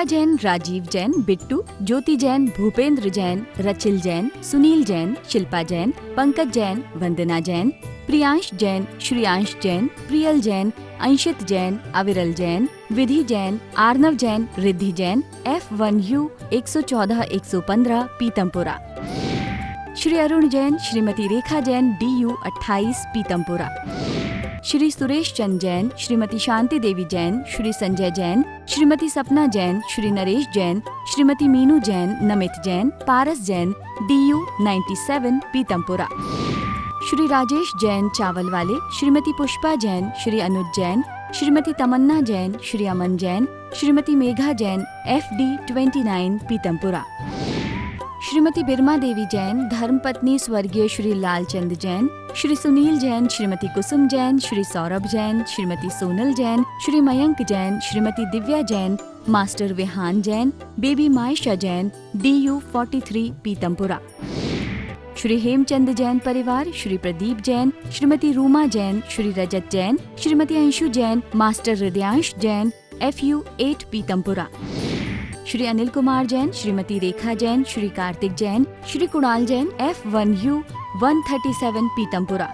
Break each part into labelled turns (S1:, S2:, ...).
S1: शीला जैन, राजीव जैन, बिट्टू, ज्योति जैन, भूपेंद्र जैन, रचिल जैन, सुनील जैन, शिल्पा जैन, पंकज जैन, वंदना जैन, प्रियांश जैन, श्रियांश जैन, प्रियल जैन, अंशित जैन, अविरल जैन, विधि Jain, Arnav Jain, Riddhi Jain, F1U 114-115 Pitampura. Shri Arun Jain, Shrimati Rekha Jain, DU 28 Pitampura. Shri Suresh Chand Jain, Shrimati Shanti Devi Jain, Shri Sanjay Jain, Shrimati सपना Jain, Shri Naresh Jain, Shrimati Meenu Jain, Namit Jain, Paras Jain, DU 97 Pitampura. Shri Rajesh Jain चावल वाले, श्रीमती पुष्पा जैन, श्री अनुज जैन, श्रीमती तमन्ना जैन, श्री अमन जैन, श्रीमती मेघा जैन, FD 29 पीतमपुरा। श्रीमती बिरमा देवी जैन, धर्मपत्नी स्वर्गीय Shri Lalchand Jain, Shri Sunil Jain, Shrimati Kusum Jain, Shri Saurabh Jain, Shrimati Sonal Jain, Shri Mayank Jain, Shrimati Divya Jain, master Vihan Jain, baby Maysha Jain, DU 43 Pitampura. Shri Hemchand Jain परिवार, Shri Pradeep Jain, Shrimati Ruma Jain, Shri Rajat Jain, Shrimati Anshu Jain, master Hridyansh Jain, FU 8 Pitampura. Shri Anil Kumar Jain, Shrimati Rekha Jain, Shri Kartik Jain, Shri Kunal Jain, F1U 137 Pitampura.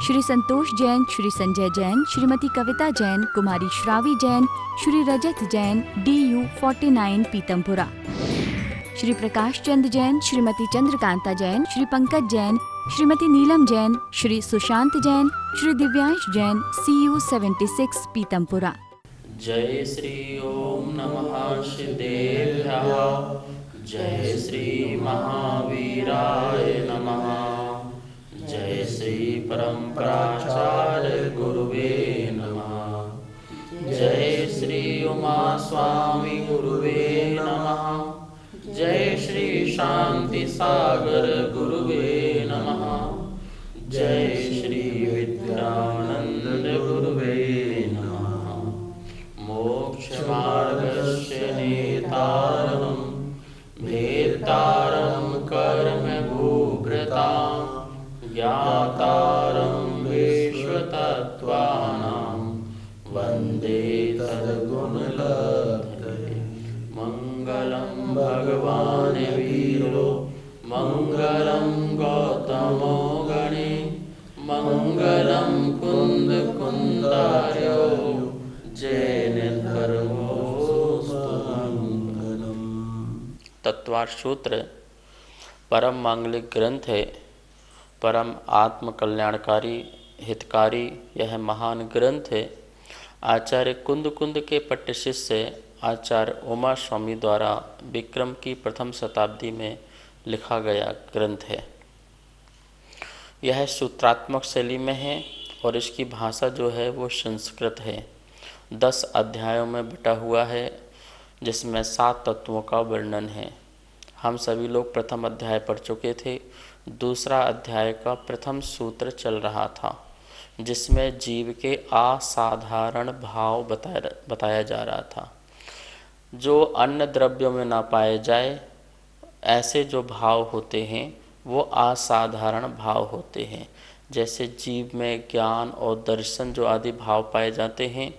S1: Shri Santosh Jain, Shri Sanjay Jain, Shrimati Kavita Jain, कुमारी श्रावी जैन, श्री रजत जैन, DU 49 पीतमपुरा। श्री प्रकाश चंद जैन, श्रीमती चंद्रकांता जैन, श्री पंकज जैन, श्रीमती नीलम जैन, श्री सुशांत जैन, श्री दिव्यांश जैन, CU 76 पीतमपुरा।
S2: जय श्री ओम नमः शिदेभ्यः, जय श्री महावीराय नमः, जय श्री परम्पराचार्य गुरुवे नमः, जय श्री उमा स्वामी गुरुवे नमः, जय श्री शांति सागर गुरुवे नमः, जय श्री विद्यानंद गुरुवे नमः, मोक्ष मार्गस्य नेतारं भेदारं कर्म भूभृतां ज्ञातारं विश्वतत्त्वानां वन्दे तद्गुणलब्धये। मंगलम भगवान वीरो मंगलम गौतमो गणे, मंगलम कुंद कुंदार्यो जैन धर्मोस्तु मंगलम। तत्वार्थ सूत्र परम मांगलिक ग्रंथ है, परम आत्म कल्याणकारी हितकारी यह महान ग्रंथ है। आचार्य कुंद कुंद के पट्ट शिष्य आचार्य उमा स्वामी द्वारा विक्रम की प्रथम शताब्दी में लिखा गया ग्रंथ है। यह सूत्रात्मक शैली में है और इसकी भाषा जो है वो संस्कृत है। 10 अध्यायों में बटा हुआ है जिसमें 7 तत्वों का वर्णन है। हम सभी लोग प्रथम अध्याय पढ़ चुके थे। दूसरा अध्याय का प्रथम सूत्र चल रहा था जिसमें जीव के असाधारण भाव बताया जा रहा था, जो अन्य द्रव्यों में ना पाए जाए। ऐसे जो भाव होते हैं वो असाधारण भाव होते हैं। जैसे जीव में ज्ञान और दर्शन जो आदि भाव पाए जाते हैं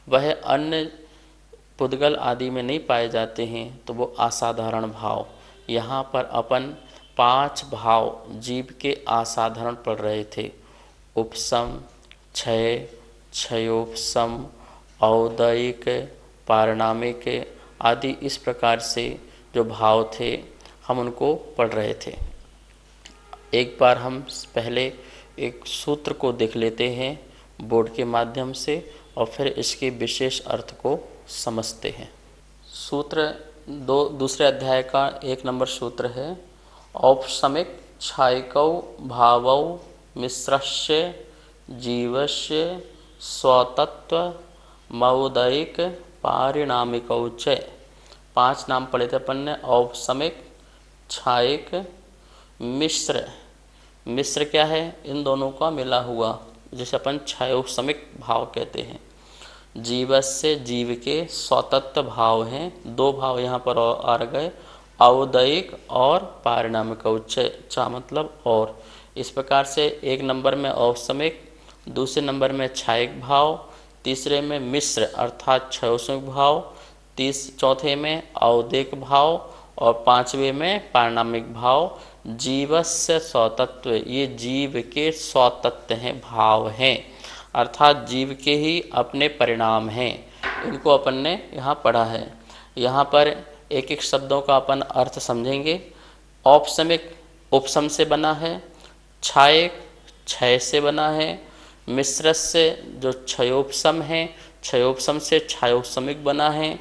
S2: वह अन्य पुद्गल आदि में नहीं पाए जाते हैं, तो वो असाधारण भाव। यहाँ पर अपन 5 भाव जीव के असाधारण पढ़ रहे थे। उपशम, क्षय, क्षयोपशम, औदयिक, पारिणामिक आदि इस प्रकार से जो भाव थे हम उनको पढ़ रहे थे। एक बार हम पहले एक सूत्र को देख लेते हैं बोर्ड के माध्यम से और फिर इसके विशेष अर्थ को समझते हैं। सूत्र दूसरे अध्याय का 1 नंबर सूत्र है। औपशमिक क्षायकौ भावौ मिश्रस्य जीवस्य स्वतत्व मौदयिक पारिणामिकौ च। 5 नाम पढ़े थे अपन ने। औपशमिक, क्षायक, मिश्र। मिश्र क्या है? इन दोनों का मिला हुआ, जिसे अपन क्षयोपशमिक भाव कहते हैं। जीवस्य, जीव के स्वतत्व भाव हैं। 2 भाव यहाँ पर आ गए, औदयिक और पारिणामिक। चा मतलब और। इस प्रकार से 1 नंबर में औपशमिक, दूसरे नंबर में क्षायक भाव, तीसरे में मिश्र अर्थात क्षयोपशमिक भाव, चौथे में औदिक भाव और पांचवे में पारिणामिक भाव। जीवस्य स्वतत्व, ये जीव के स्वतत्व हैं, भाव हैं, अर्थात जीव के ही अपने परिणाम हैं। इनको अपन ने यहाँ पढ़ा है। यहाँ पर एक एक शब्दों का अपन अर्थ समझेंगे। औपसमिक उपसम से बना है, छायक क्षय से बना है, मिश्र से जो क्षयोपसम है, क्षयोपसम से छायोपसमिक बना है,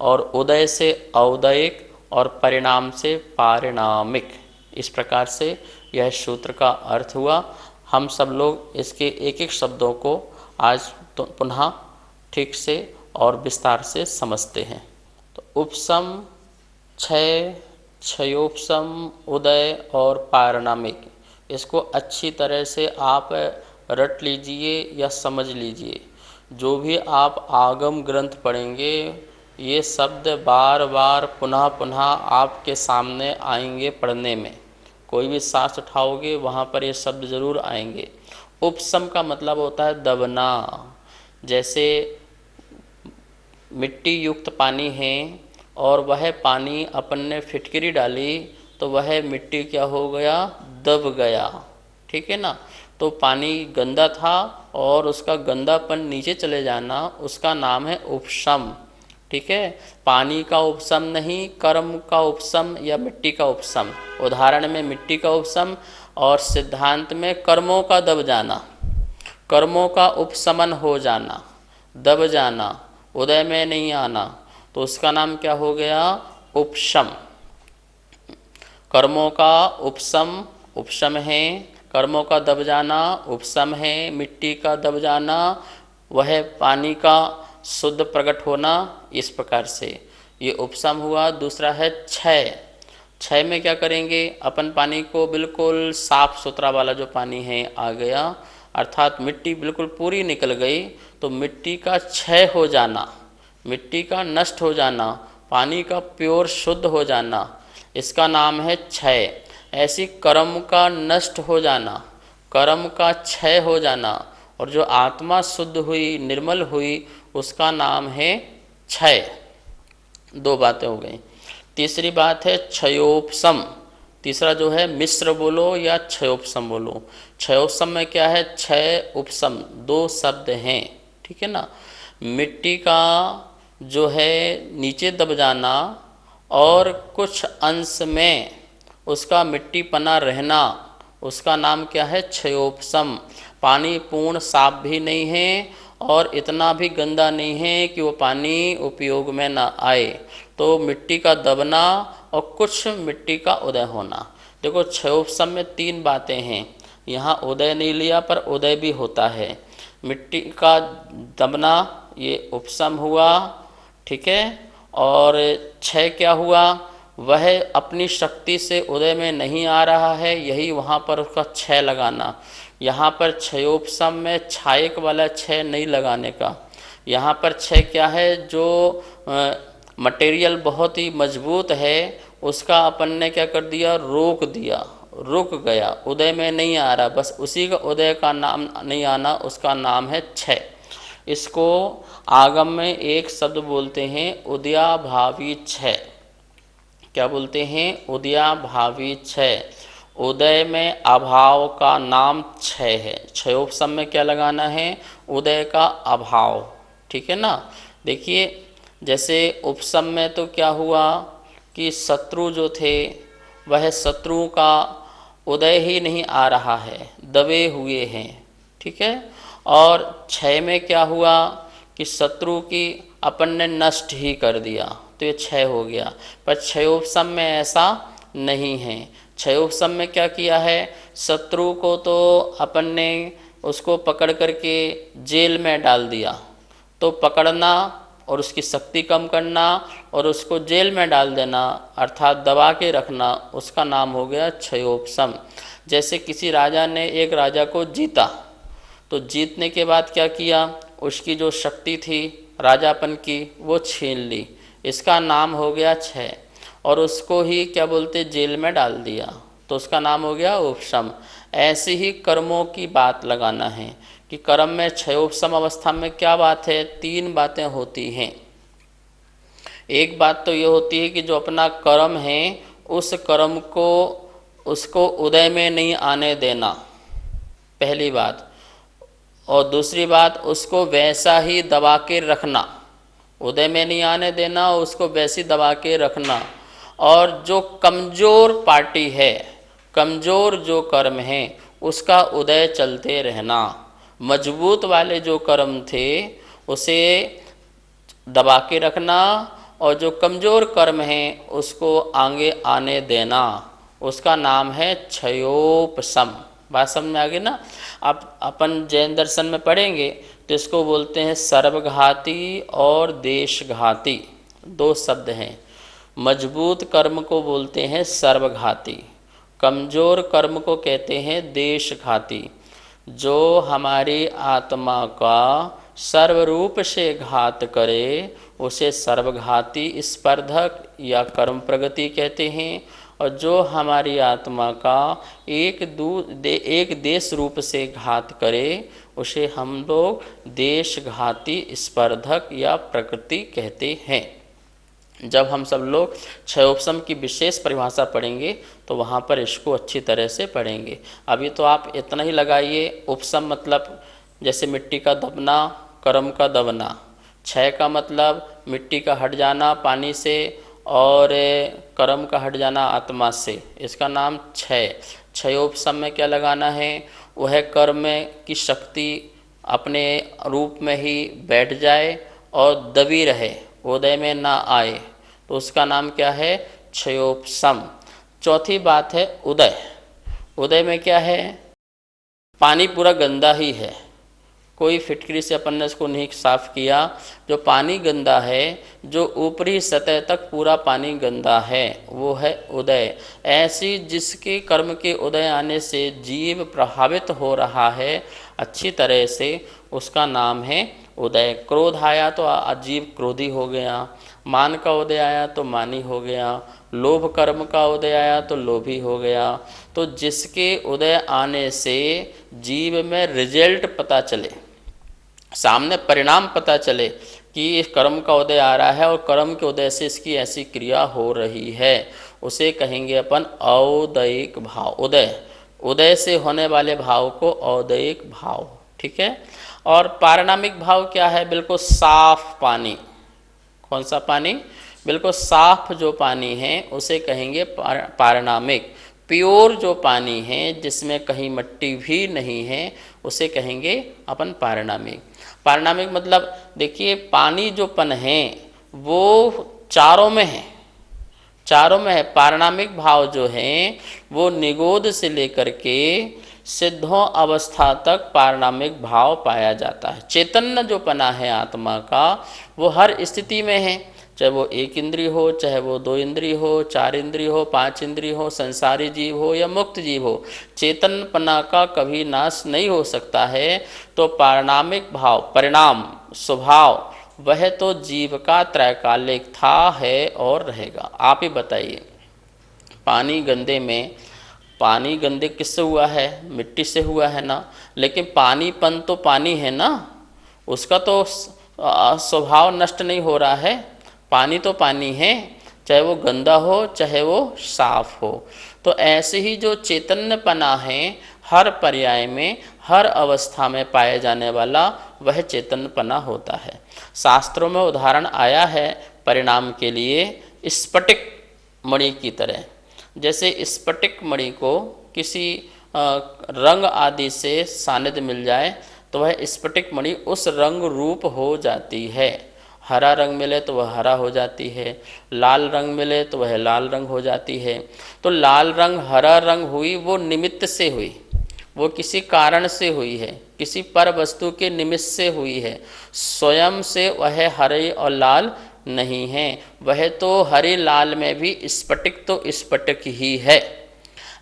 S2: और उदय से औदयिक और परिणाम से पारिणामिक। इस प्रकार से यह सूत्र का अर्थ हुआ। हम सब लोग इसके एक एक शब्दों को आज तो पुनः ठीक से और विस्तार से समझते हैं। तो उपसम, क्षय, क्षयोपसम, उदय और पारिणामिक, इसको अच्छी तरह से आप रट लीजिए या समझ लीजिए। जो भी आप आगम ग्रंथ पढ़ेंगे, ये शब्द बार बार पुनः पुनः आपके सामने आएंगे पढ़ने में। कोई भी शास्त्र उठाओगे वहाँ पर ये शब्द जरूर आएंगे। उपसम का मतलब होता है दबना। जैसे मिट्टी युक्त पानी है और वह पानी अपन ने फिटकरी डाली तो वह मिट्टी क्या हो गया, दब गया, ठीक है ना। तो पानी गंदा था और उसका गंदापन नीचे चले जाना, उसका नाम है उपशम, ठीक है। पानी का उपशम नहीं, कर्म का उपशम या मिट्टी का उपशम। उदाहरण में मिट्टी का उपशम और सिद्धांत में कर्मों का दब जाना, कर्मों का उपशमन हो जाना, दब जाना, उदय में नहीं आना, तो उसका नाम क्या हो गया, उपशम। कर्मों का उपशम उपशम है, कर्मों का दब जाना उपशम है, मिट्टी का दब जाना वह पानी का शुद्ध प्रकट होना, इस प्रकार से ये उपशम हुआ। दूसरा है क्षय। क्षय में क्या करेंगे, अपन पानी को बिल्कुल साफ सुथरा वाला जो पानी है आ गया, अर्थात मिट्टी बिल्कुल पूरी निकल गई, तो मिट्टी का क्षय हो जाना, मिट्टी का नष्ट हो जाना, पानी का प्योर शुद्ध हो जाना, इसका नाम है क्षय। ऐसी कर्म का नष्ट हो जाना, कर्म का क्षय हो जाना, और जो आत्मा शुद्ध हुई, निर्मल हुई, उसका नाम है क्षय। दो बातें हो गई। तीसरी बात है क्षयोपशम। तीसरा जो है मिश्र बोलो या क्षयोपशम बोलो। क्षयोपशम में क्या है, क्षय उपशम दो शब्द हैं, ठीक है ना। मिट्टी का जो है नीचे दब जाना और कुछ अंश में उसका मिट्टी पना रहना, उसका नाम क्या है, क्षयोपशम। पानी पूर्ण साफ भी नहीं है और इतना भी गंदा नहीं है कि वो पानी उपयोग में ना आए, तो मिट्टी का दबना और कुछ मिट्टी का उदय होना। देखो क्षयोपशम में तीन बातें हैं, यहाँ उदय नहीं लिया पर उदय भी होता है। मिट्टी का दबना ये उपशम हुआ, ठीक है। और क्षय क्या हुआ, वह अपनी शक्ति से उदय में नहीं आ रहा है, यही वहाँ पर उसका क्षय लगाना। यहाँ पर क्षयोपशम में छायक वाला क्षय नहीं लगाने का। यहाँ पर क्षय क्या है, जो मटेरियल बहुत ही मजबूत है उसका अपन ने क्या कर दिया, रोक दिया, रुक गया, उदय में नहीं आ रहा, बस उसी का उदय का नाम नहीं आना, उसका नाम है क्षय। इसको आगम में एक शब्द बोलते हैं उदयाभावी क्षय। क्या बोलते हैं, उदयाभावी क्षय। उदय में अभाव का नाम क्षय है। क्षयोपशम में क्या लगाना है, उदय का अभाव, ठीक है ना। देखिए जैसे उपशम में तो क्या हुआ कि शत्रु जो थे वह शत्रु का उदय ही नहीं आ रहा है, दबे हुए हैं, ठीक है। और क्षय में क्या हुआ कि शत्रु की अपन ने नष्ट ही कर दिया, तो ये क्षय हो गया। पर क्षयोपशम में ऐसा नहीं है। क्षयोपशम में क्या किया है, शत्रु को तो अपन ने उसको पकड़ करके जेल में डाल दिया, तो पकड़ना और उसकी शक्ति कम करना और उसको जेल में डाल देना अर्थात दबा के रखना, उसका नाम हो गया क्षयोपशम। जैसे किसी राजा ने एक राजा को जीता, तो जीतने के बाद क्या किया, उसकी जो शक्ति थी राजापन की वो छीन ली, इसका नाम हो गया क्षय। और उसको ही क्या बोलते, जेल में डाल दिया, तो उसका नाम हो गया उपशम। ऐसे ही कर्मों की बात लगाना है कि कर्म में क्षयोपशम अवस्था में क्या बात है, तीन बातें होती हैं। एक बात तो ये होती है कि जो अपना कर्म है उस कर्म को उसको उदय में नहीं आने देना, पहली बात। और दूसरी बात, उसको वैसा ही दबा के रखना, उदय में नहीं आने देना, उसको वैसी दबा के रखना। और जो कमज़ोर पार्टी है, कमज़ोर जो कर्म है उसका उदय चलते रहना। मजबूत वाले जो कर्म थे उसे दबा के रखना, और जो कमज़ोर कर्म है उसको आगे आने देना, उसका नाम है क्षयोपशम। बात समझ में आ गई ना। अब अपन जैन दर्शन में पढ़ेंगे तो इसको बोलते हैं सर्वघाती और देशघाती, दो शब्द हैं। मजबूत कर्म को बोलते हैं सर्वघाती, कमज़ोर कर्म को कहते हैं देशघाती। जो हमारी आत्मा का सर्वरूप से घात करे उसे सर्वघाती स्पर्धक या कर्म प्रगति कहते हैं। और जो हमारी आत्मा का एक देश रूप से घात करे उसे हम लोग देशघाती स्पर्धक या प्रकृति कहते हैं। जब हम सब लोग क्षयोपशम की विशेष परिभाषा पढ़ेंगे तो वहाँ पर इसको अच्छी तरह से पढ़ेंगे। अभी तो आप इतना ही लगाइए, उपशम मतलब जैसे मिट्टी का दबना, कर्म का दबना। क्षय का मतलब मिट्टी का हट जाना पानी से, और कर्म का हट जाना आत्मा से, इसका नाम क्षय। क्षयोपशम में क्या लगाना है, वह कर्म की शक्ति अपने रूप में ही बैठ जाए और दबी रहे, उदय में ना आए, तो उसका नाम क्या है, क्षयोपशम। चौथी बात है उदय। उदय में क्या है, पानी पूरा गंदा ही है, कोई फिटकरी से अपन ने इसको नहीं साफ किया, जो पानी गंदा है, जो ऊपरी सतह तक पूरा पानी गंदा है, वो है उदय। ऐसी जिसके कर्म के उदय आने से जीव प्रभावित हो रहा है अच्छी तरह से, उसका नाम है उदय। क्रोध आया तो जीव क्रोधी हो गया, मान का उदय आया तो मानी हो गया, लोभ कर्म का उदय आया तो लोभी हो गया। तो जिसके उदय आने से जीव में रिजल्ट पता चले, सामने परिणाम पता चले कि इस कर्म का उदय आ रहा है और कर्म के उदय से इसकी ऐसी क्रिया हो रही है, उसे कहेंगे अपन औदयिक भाव। उदय, उदय से होने वाले भाव को औदयिक भाव, ठीक है। और पारिणामिक भाव क्या है, बिल्कुल साफ पानी। कौन सा पानी, बिल्कुल साफ जो पानी है उसे कहेंगे पारिणामिक। प्योर जो पानी है जिसमें कहीं मिट्टी भी नहीं है उसे कहेंगे अपन पारिणामिक। पारिणामिक मतलब देखिए, पानी जो पन है वो चारों में है, चारों में है। पारिणामिक भाव जो है वो निगोद से लेकर के सिद्धों अवस्था तक पारिणामिक भाव पाया जाता है। चैतन्य जो पना है आत्मा का वो हर स्थिति में है, चाहे वो एक इंद्रिय हो, चाहे वो दो इंद्रिय हो, चार इंद्रिय हो, पांच इंद्रिय हो, संसारी जीव हो या मुक्त जीव हो, चेतनपना का कभी नाश नहीं हो सकता है। तो पारिणामिक भाव, परिणाम, स्वभाव, वह तो जीव का त्रैकालिक था, है और रहेगा। आप ही बताइए, पानी गंदे में, पानी गंदे किससे हुआ है, मिट्टी से हुआ है ना, लेकिन पानीपन तो पानी है ना, उसका तो स्वभाव नष्ट नहीं हो रहा है। पानी तो पानी है, चाहे वो गंदा हो चाहे वो साफ हो। तो ऐसे ही जो चैतन्यपना है हर पर्याय में, हर अवस्था में पाए जाने वाला वह चैतन्यपना होता है। शास्त्रों में उदाहरण आया है परिणाम के लिए, स्फटिक मणि की तरह। जैसे स्फटिक मणि को किसी रंग आदि से सानिध्य मिल जाए तो वह स्फटिक मणि उस रंग रूप हो जाती है। हरा रंग मिले तो वह हरा हो जाती है, लाल रंग मिले तो वह लाल रंग हो जाती है। तो लाल रंग हरा रंग हुई वो निमित्त से हुई, वो किसी कारण से हुई है, किसी पर वस्तु के निमित्त से हुई है। स्वयं से वह हरे और लाल नहीं है, वह तो हरे लाल में भी स्फटिक तो स्फटिक ही है।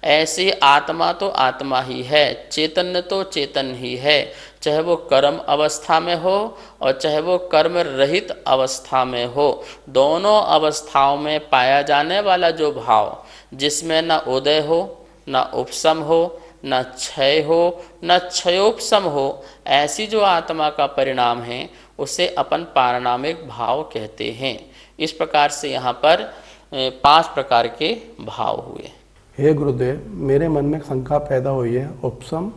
S2: ऐसी आत्मा तो आत्मा ही है, चैतन्य तो चेतन ही है, चाहे वो कर्म अवस्था में हो और चाहे वो कर्म रहित अवस्था में हो। दोनों अवस्थाओं में पाया जाने वाला जो भाव, जिसमें न उदय हो, न उपशम हो, न क्षय हो, न क्षयोपशम हो, ऐसी जो आत्मा का परिणाम है उसे अपन पारिणामिक भाव कहते हैं। इस प्रकार से यहाँ पर 5 प्रकार के भाव हुए।
S3: हे गुरुदेव, मेरे मन में शंका पैदा हुई है, उपसम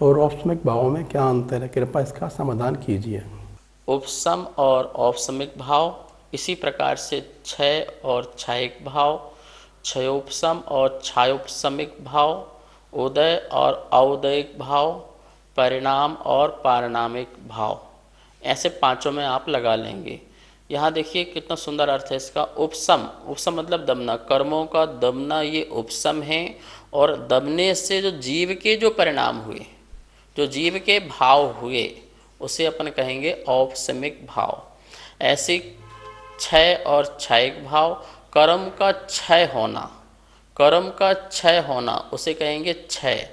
S3: और औपसमिक भावों में क्या अंतर है? कृपया इसका समाधान कीजिए।
S2: उपसम और औपसमिक भाव, इसी प्रकार से क्षय और क्षयिक भाव, क्षयोपसम और क्षयोपसमिक भाव, उदय और औदयिक भाव, परिणाम और पारिणामिक भाव, ऐसे पांचों में आप लगा लेंगे। यहाँ देखिए कितना सुंदर अर्थ है इसका। उपसम, उपसम मतलब दबना, कर्मों का दबना, ये उपसम है। और दबने से जो जीव के जो परिणाम हुए, जो जीव के भाव हुए, उसे अपन कहेंगे औपसमिक भाव। ऐसे क्षय और क्षयिक भाव, कर्म का क्षय होना, कर्म का क्षय होना उसे कहेंगे क्षय।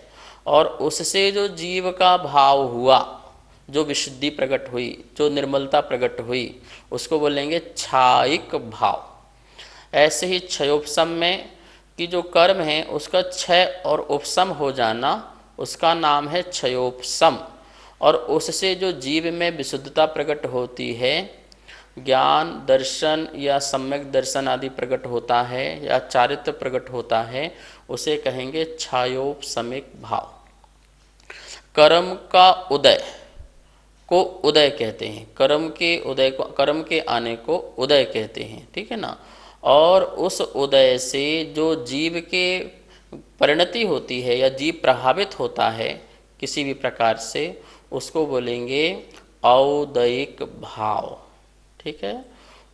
S2: और उससे जो जीव का भाव हुआ, जो विशुद्धि प्रकट हुई, जो निर्मलता प्रकट हुई, उसको बोलेंगे क्षयिक भाव। ऐसे ही क्षयोपसम में कि जो कर्म है उसका क्षय और उपसम हो जाना, उसका नाम है क्षयोपसम। और उससे जो जीव में विशुद्धता प्रकट होती है, ज्ञान दर्शन या सम्यक दर्शन आदि प्रकट होता है, या चारित्र प्रकट होता है, उसे कहेंगे क्षयोपसमिक भाव। कर्म का उदय को उदय कहते हैं, कर्म के उदय को, कर्म के आने को उदय कहते हैं, ठीक है ना। और उस उदय से जो जीव के परिणति होती है या जीव प्रभावित होता है किसी भी प्रकार से, उसको बोलेंगे औदयिक भाव, ठीक है।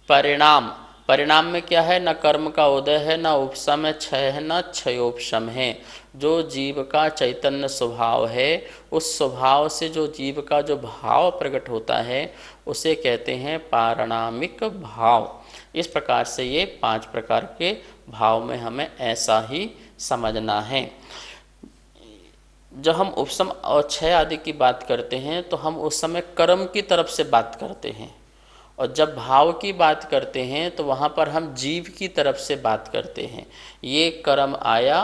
S2: परिणाम, परिणाम में क्या है? न कर्म का उदय है, न उपसम है, क्षय है, न क्षयोपशम है। जो जीव का चैतन्य स्वभाव है, उस स्वभाव से जो जीव का जो भाव प्रकट होता है, उसे कहते हैं पारिणामिक भाव। इस प्रकार से ये 5 प्रकार के भाव में हमें ऐसा ही समझना है। जब हम उपसम और क्षय आदि की बात करते हैं तो हम उस समय कर्म की तरफ से बात करते हैं, और जब भाव की बात करते हैं तो वहाँ पर हम जीव की तरफ से बात करते हैं। ये कर्म आया,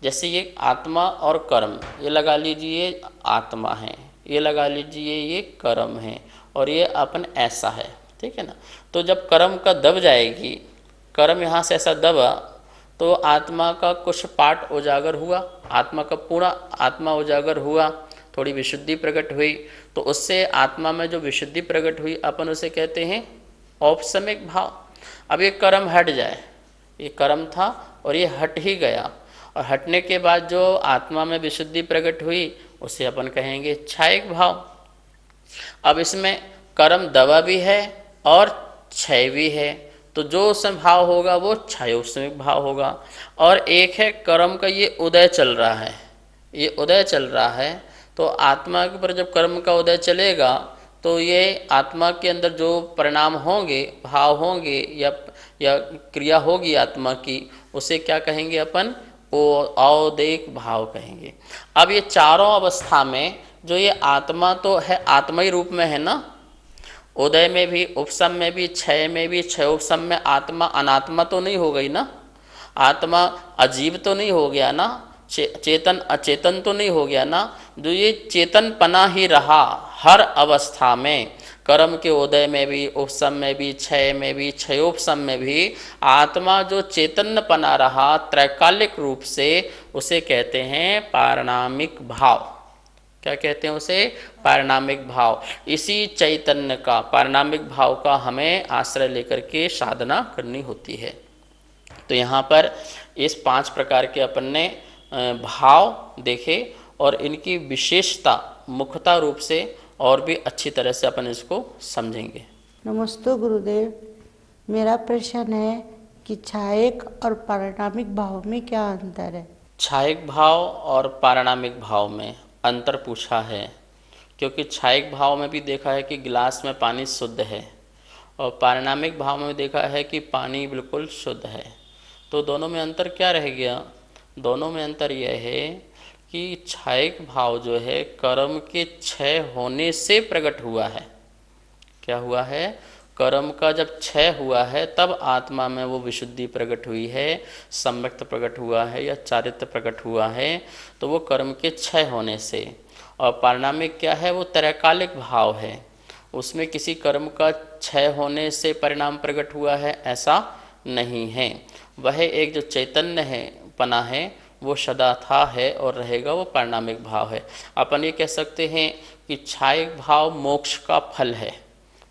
S2: जैसे ये आत्मा और कर्म, ये लगा लीजिए आत्मा है, ये लगा लीजिए ये कर्म है, और ये अपन ऐसा है, ठीक है ना। तो जब कर्म का दब जाएगी, कर्म यहाँ से ऐसा दबा, तो आत्मा का कुछ पार्ट उजागर हुआ, आत्मा का पूरा आत्मा उजागर हुआ, थोड़ी विशुद्धि प्रकट हुई। तो उससे आत्मा में जो विशुद्धि प्रकट हुई, अपन उसे कहते हैं औपसमिक भाव। अब ये कर्म हट जाए, ये कर्म था और ये हट ही गया, और हटने के बाद जो आत्मा में विशुद्धि प्रकट हुई, उसे अपन कहेंगे क्षयिक भाव। अब इसमें कर्म दबा भी है और क्षय भी है, तो जो उसमें भाव होगा वो क्षयोपसमिक भाव होगा। और एक है कर्म का ये उदय चल रहा है, ये उदय चल रहा है, तो आत्मा के ऊपर जब कर्म का उदय चलेगा, तो ये आत्मा के अंदर जो परिणाम होंगे, भाव होंगे या क्रिया होगी आत्मा की, उसे क्या कहेंगे अपन? औदयिक भाव कहेंगे। अब ये चारों अवस्था में जो ये आत्मा तो है, आत्मा ही रूप में है ना, उदय में भी, उपसम में भी, क्षय में भी, क्षयोपसम में आत्मा अनात्मा तो नहीं हो गई ना, आत्मा अजीब तो नहीं हो गया ना, चेतन अचेतन तो नहीं हो गया ना। जो ये चेतन पना ही रहा हर अवस्था में, कर्म के उदय में भी, उपसम में भी, क्षय में भी, क्षयोपसम में भी आत्मा जो चैतन्य पना रहा त्रैकालिक रूप से, उसे कहते हैं पारिणामिक भाव। क्या कहते हैं उसे? पारिणामिक भाव। इसी चैतन्य का, पारिणामिक भाव का हमें आश्रय लेकर के साधना करनी होती है। तो यहाँ पर इस 5 प्रकार के अपन ने भाव देखे, और इनकी विशेषता मुख्यता रूप से और भी अच्छी तरह से अपन इसको समझेंगे।
S4: नमस्ते गुरुदेव, मेरा प्रश्न है कि क्षयिक और पारिणामिक भाव में क्या अंतर है?
S2: क्षयिक भाव और पारिणामिक भाव में अंतर पूछा है, क्योंकि क्षयिक भाव में भी देखा है कि गिलास में पानी शुद्ध है, और पारिणामिक भाव में देखा है कि पानी बिल्कुल शुद्ध है। तो दोनों में अंतर क्या रह गया? दोनों में अंतर यह है कि क्षयिक भाव जो है कर्म के क्षय होने से प्रकट हुआ है। क्या हुआ है? कर्म का जब क्षय हुआ है तब आत्मा में वो विशुद्धि प्रकट हुई है, सम्यक्त प्रकट हुआ है या चारित्र प्रकट हुआ है, तो वो कर्म के क्षय होने से। और पारिणामिक क्या है? वो त्रैकालिक भाव है, उसमें किसी कर्म का क्षय होने से परिणाम प्रकट हुआ है ऐसा नहीं है। वह एक जो चैतन्य है पना है वो सदा था है और रहेगा, वो पारिणामिक भाव है। अपन ये कह सकते हैं कि छायक भाव मोक्ष का फल है,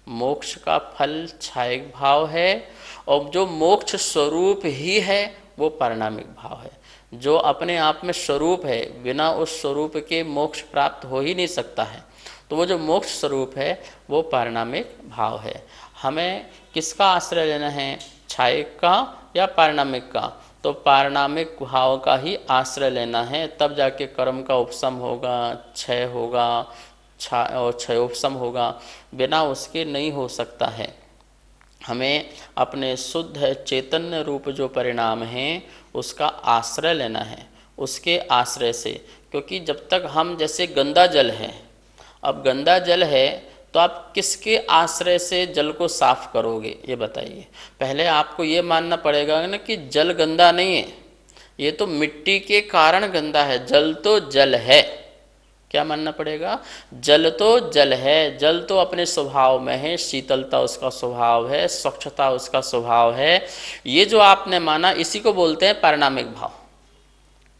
S2: मोक्ष का फल छायक भाव है, और जो मोक्ष स्वरूप ही है वो पारिणामिक भाव है। जो अपने आप में स्वरूप है, बिना उस स्वरूप के मोक्ष प्राप्त हो ही नहीं सकता है, तो वो जो मोक्ष स्वरूप है वो पारिणामिक भाव है। हमें किसका आश्रय लेना है, छायक का या पारिणामिक का? तो पारिणामिक भाव का ही आश्रय लेना है, तब जाके कर्म का उपशम होगा, क्षय होगा, और क्षयोपशम होगा, बिना उसके नहीं हो सकता है। हमें अपने शुद्ध चैतन्य रूप जो परिणाम हैं उसका आश्रय लेना है, उसके आश्रय से। क्योंकि जब तक हम, जैसे गंदा जल है, अब गंदा जल है तो आप किसके आश्रय से जल को साफ करोगे ये बताइए। पहले आपको ये मानना पड़ेगा ना कि जल गंदा नहीं है, ये तो मिट्टी के कारण गंदा है, जल तो जल है। क्या मानना पड़ेगा? जल तो जल है, जल तो अपने स्वभाव में है, शीतलता उसका स्वभाव है, स्वच्छता उसका स्वभाव है। ये जो आपने माना इसी को बोलते हैं पारिणामिक भाव,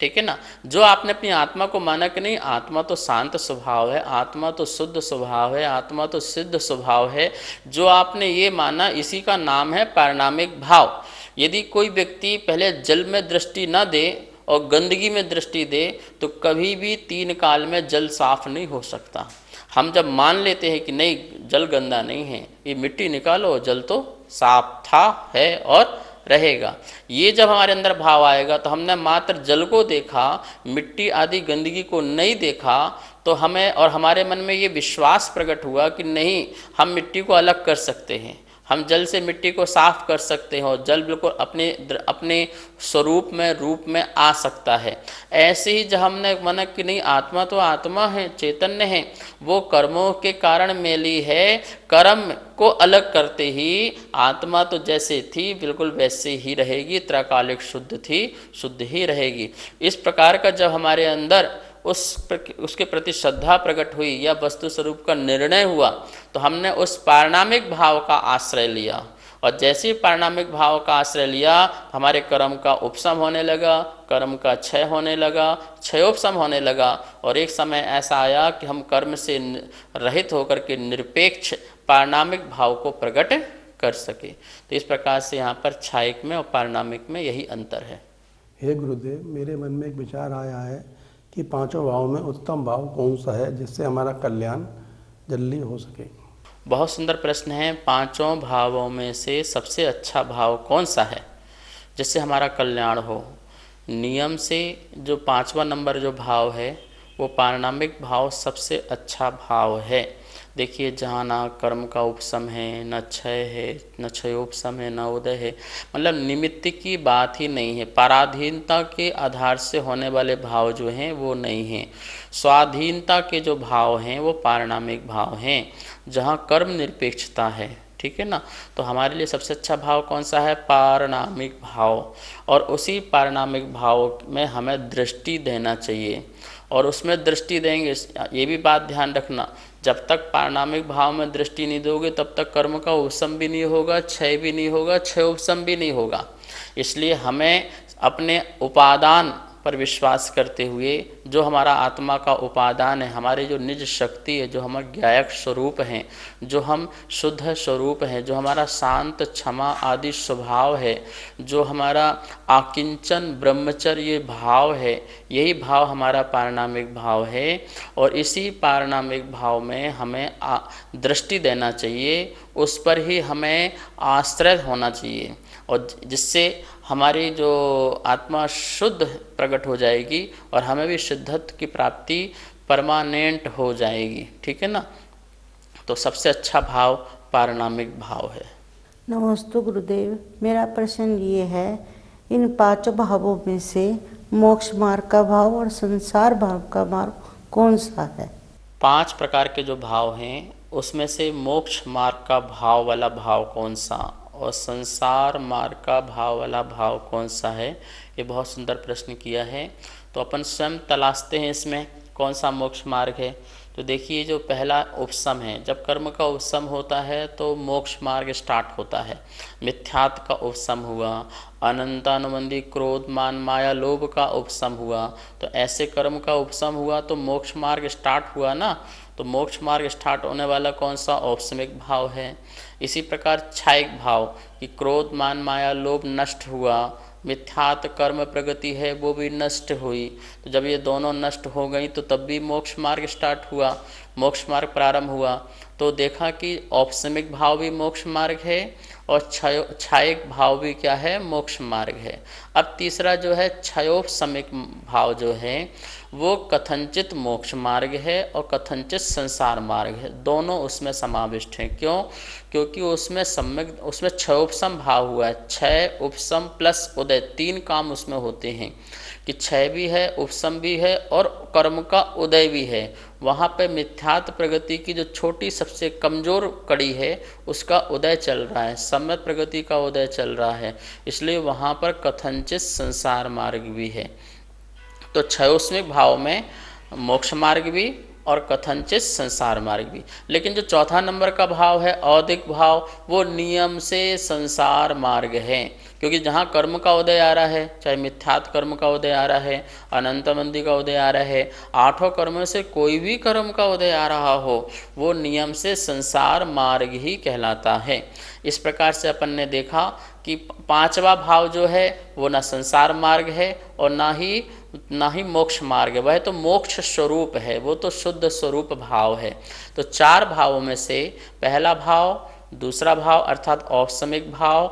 S2: ठीक है ना। जो आपने अपनी आत्मा को माना कि नहीं, आत्मा तो शांत स्वभाव है, आत्मा तो शुद्ध स्वभाव है, आत्मा तो सिद्ध स्वभाव है, जो आपने ये माना इसी का नाम है पारिणामिक भाव। यदि कोई व्यक्ति पहले जल में दृष्टि न दे और गंदगी में दृष्टि दे तो कभी भी 3 काल में जल साफ नहीं हो सकता। हम जब मान लेते हैं कि नहीं जल गंदा नहीं है, ये मिट्टी निकालो, जल तो साफ था, है और रहेगा, ये जब हमारे अंदर भाव आएगा तो हमने मात्र जल को देखा, मिट्टी आदि गंदगी को नहीं देखा, तो हमें और हमारे मन में ये विश्वास प्रकट हुआ कि नहीं हम मिट्टी को अलग कर सकते हैं, हम जल से मिट्टी को साफ कर सकते हैं और जल बिल्कुल अपने स्वरूप में रूप में आ सकता है। ऐसे ही जब हमने माना कि नहीं आत्मा तो आत्मा है, चैतन्य है, वो कर्मों के कारण मैली है, कर्म को अलग करते ही आत्मा तो जैसे थी बिल्कुल वैसे ही रहेगी, त्रैकालिक शुद्ध थी, शुद्ध ही रहेगी। इस प्रकार का जब हमारे अंदर उसके प्रति श्रद्धा प्रकट हुई या वस्तु स्वरूप का निर्णय हुआ तो हमने उस पारिणामिक भाव का आश्रय लिया, और जैसे ही पारिणामिक भाव का आश्रय लिया हमारे कर्म का उपशम होने लगा, कर्म का क्षय होने लगा, क्षयोपशम होने लगा, और एक समय ऐसा आया कि हम कर्म से रहित होकर के निरपेक्ष पारिणामिक भाव को प्रकट कर सके। तो इस प्रकार से यहाँ पर छायक में और पारिणामिक में यही अंतर है।
S3: हे गुरुदेव, मेरे मन में एक विचार आया है कि 5 भाव में उत्तम भाव कौन सा है जिससे हमारा कल्याण जल्दी हो सके।
S2: बहुत सुंदर प्रश्न है। 5 भावों में से सबसे अच्छा भाव कौन सा है जिससे हमारा कल्याण हो? नियम से जो 5वां नंबर जो भाव है वो पारिणामिक भाव सबसे अच्छा भाव है। देखिए जहाँ ना कर्म का उपशम है, न क्षय है, न क्षयोपशम है, न उदय है, मतलब निमित्त की बात ही नहीं है। पराधीनता के आधार से होने वाले भाव जो हैं वो नहीं हैं। स्वाधीनता के जो भाव हैं वो पारिणामिक भाव हैं, जहाँ कर्म निरपेक्षता है, ठीक है ना। तो हमारे लिए सबसे अच्छा भाव कौन सा है? पारिणामिक भाव। और उसी पारिणामिक भाव में हमें दृष्टि देना चाहिए, और उसमें दृष्टि देंगे, ये भी बात ध्यान रखना, जब तक पारिणामिक भाव में दृष्टि नहीं दोगे तब तक कर्म का उपशम भी नहीं होगा, क्षय भी नहीं होगा, क्षयोपशम भी नहीं होगा। इसलिए हमें अपने उपादान पर विश्वास करते हुए, जो हमारा आत्मा का उपादान है, हमारे जो निज शक्ति है, जो हमारा ज्ञायक स्वरूप हैं, जो हम शुद्ध स्वरूप हैं, जो हमारा शांत क्षमा आदि स्वभाव है, जो हमारा आकिंचन ब्रह्मचर्य भाव है, यही भाव हमारा पारिणामिक भाव है। और इसी पारिणामिक भाव में हमें दृष्टि देना चाहिए, उस पर ही हमें आश्रय होना चाहिए, और जिससे हमारी जो आत्मा शुद्ध प्रकट हो जाएगी और हमें भी शुद्धत्व की प्राप्ति परमानेंट हो जाएगी, ठीक है ना। तो सबसे अच्छा भाव पारिणामिक भाव है।
S4: नमस्ते गुरुदेव, मेरा प्रश्न ये है, इन 5 भावों में से मोक्ष मार्ग का भाव और संसार भाव का मार्ग कौन सा है?
S2: 5 प्रकार के जो भाव हैं उसमें से मोक्ष मार्ग का भाव वाला भाव कौन सा और संसार मार्ग का भाव वाला भाव कौन सा है, ये बहुत सुंदर प्रश्न किया है। तो अपन स्वयं तलाशते हैं इसमें कौन सा मोक्ष मार्ग है? तो देखिए, जो पहला उपशम है, जब कर्म का उपशम होता है तो मोक्ष मार्ग स्टार्ट होता है। मिथ्यात्व का उपशम हुआ, अनंतानुबंधी क्रोध मान माया लोभ का उपशम हुआ, तो ऐसे कर्म का उपशम हुआ तो मोक्ष मार्ग स्टार्ट हुआ ना। तो मोक्ष मार्ग स्टार्ट होने वाला कौन सा? औपसमिक भाव है। इसी प्रकार क्षायिक भाव कि क्रोध मान माया लोभ नष्ट हुआ, मिथ्यात कर्म प्रगति है वो भी नष्ट हुई। तो जब ये दोनों नष्ट हो गई तो तब भी मोक्ष मार्ग स्टार्ट हुआ, मोक्ष मार्ग प्रारंभ हुआ। तो देखा कि औपसमिक भाव भी मोक्ष मार्ग है और क्षायिक भाव भी क्या है? मोक्ष मार्ग है। अब तीसरा जो है क्षयोपशमिक भाव जो है वो कथनचित मोक्ष मार्ग है और कथनचित संसार मार्ग है, दोनों उसमें समाविष्ट हैं। क्यों? क्योंकि उसमें क्षयोपशम भाव हुआ है। क्षय उपशम प्लस उदय, तीन काम उसमें होते हैं कि क्षय भी है, उपशम भी है और कर्म का उदय भी है। वहाँ पे मिथ्यात्व प्रगति की जो छोटी सबसे कमज़ोर कड़ी है उसका उदय चल रहा है, सम्यक प्रगति का उदय चल रहा है, इसलिए वहाँ पर कथनचित संसार मार्ग भी है। तो क्षयोष्मिक भाव में मोक्ष मार्ग भी और कथनचित संसार मार्ग भी। लेकिन जो चौथा नंबर का भाव है औदिक भाव, वो नियम से संसार मार्ग है। क्योंकि जहाँ कर्म का उदय आ रहा है, चाहे मिथ्यात्व कर्म का उदय आ रहा है, अनंतमंदी का उदय आ रहा है, आठों कर्मों से कोई भी कर्म का उदय आ रहा हो, वो नियम से संसार मार्ग ही कहलाता है। इस प्रकार से अपन ने देखा कि पांचवा भाव जो है वो ना संसार मार्ग है और ना ही मोक्ष मार्ग है, वह तो मोक्ष स्वरूप है, वो तो शुद्ध स्वरूप भाव है। तो चार भावों में से पहला भाव, दूसरा भाव अर्थात औपसमिक भाव,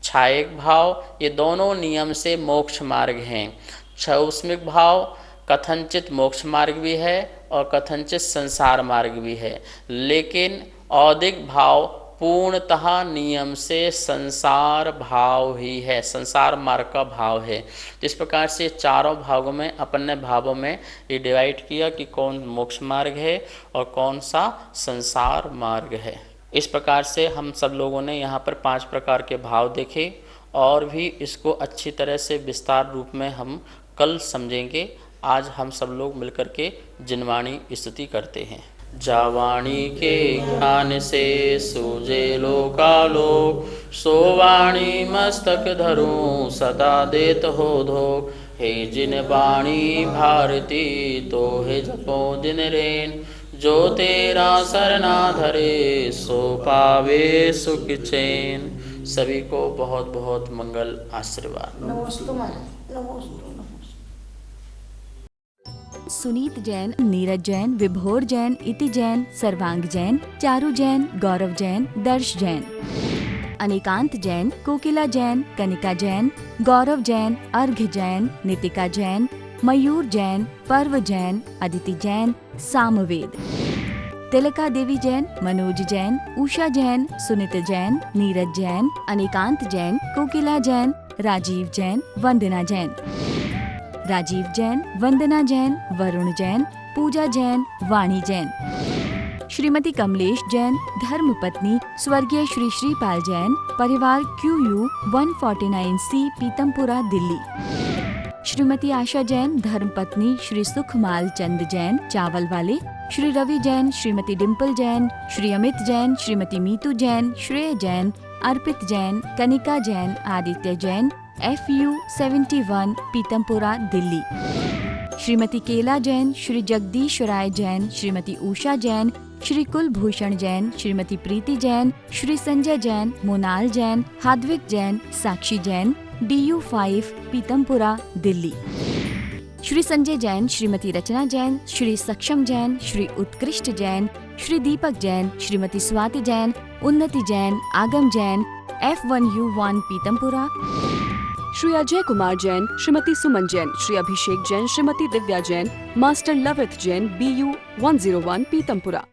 S2: क्षायिक भाव, ये दोनों नियम से मोक्ष मार्ग हैं। क्षयोष्मिक भाव कथनचित मोक्ष मार्ग भी है और कथनचित संसार मार्ग भी है, लेकिन औदिक भाव पूर्णतः नियम से संसार भाव ही है, संसार मार्ग का भाव है। इस प्रकार से चारों भागों में अपन ने भावों में ये डिवाइड किया कि कौन मोक्ष मार्ग है और कौन सा संसार मार्ग है। इस प्रकार से हम सब लोगों ने यहाँ पर 5 प्रकार के भाव देखे और भी इसको अच्छी तरह से विस्तार रूप में हम कल समझेंगे। आज हम सब लोग मिलकर के जिनवाणी स्तुति करते हैं। जावाणी के ज्ञान से सूझे लोकालोक, सो वाणी मस्तक धरूं सदा देत हो धोख। हे जिन वाणी भारती तो हे जपो दिन रेन, जो तेरा सरना धरे सो पावे सुख चैन। सभी को बहुत बहुत मंगल आशीर्वाद।
S4: नमोस्तु महाराज, नमोस्तु।
S1: सुनीत जैन, नीरज जैन, विभोर जैन, इति जैन, सर्वांग जैन, चारू जैन, गौरव जैन, दर्श जैन, अनेकांत जैन, कोकिला जैन, कनिका जैन, गौरव जैन, अर्घ्य जैन, नितिका जैन, मयूर जैन, पर्व जैन, अदिति जैन, सामवेद, तिलका देवी जैन, मनोज जैन, उषा जैन, सुनित जैन, नीरज जैन, अनेकांत जैन, कोकिला जैन, राजीव जैन, वंदना जैन, राजीव जैन, वंदना जैन, वरुण जैन, पूजा जैन, वाणी जैन, श्रीमती कमलेश जैन, धर्मपत्नी स्वर्गीय श्री श्रीपाल जैन, परिवार QU 149C पीतमपुरा दिल्ली, श्रीमती आशा जैन, धर्मपत्नी श्री सुखमाल चंद जैन, चावल वाले, श्री रवि जैन, श्रीमती डिम्पल जैन, श्री अमित जैन, श्रीमती मीतू जैन, श्रेय जैन, अर्पित जैन, कनिका जैन, आदित्य जैन, FU 71 पीतमपुरा दिल्ली, श्रीमती केला जैन, श्री जगदीश राय जैन, श्रीमती उषा जैन, श्री कुलभूषण जैन, श्रीमती प्रीति जैन, श्री संजय जैन, मोनाल जैन, हाद्विक जैन, साक्षी जैन, DU 5 पीतमपुरा दिल्ली, श्री संजय जैन, श्रीमती रचना जैन, श्री सक्षम जैन, श्री उत्कृष्ट जैन, श्री दीपक जैन, श्रीमती स्वाति जैन, उन्नति जैन, आगम जैन, F1U1 पीतमपुरा,
S5: श्री अजय कुमार जैन, श्रीमती सुमन जैन, श्री अभिषेक जैन, श्रीमती दिव्या जैन, मास्टर लवित जैन, BU 101 पीतमपुरा।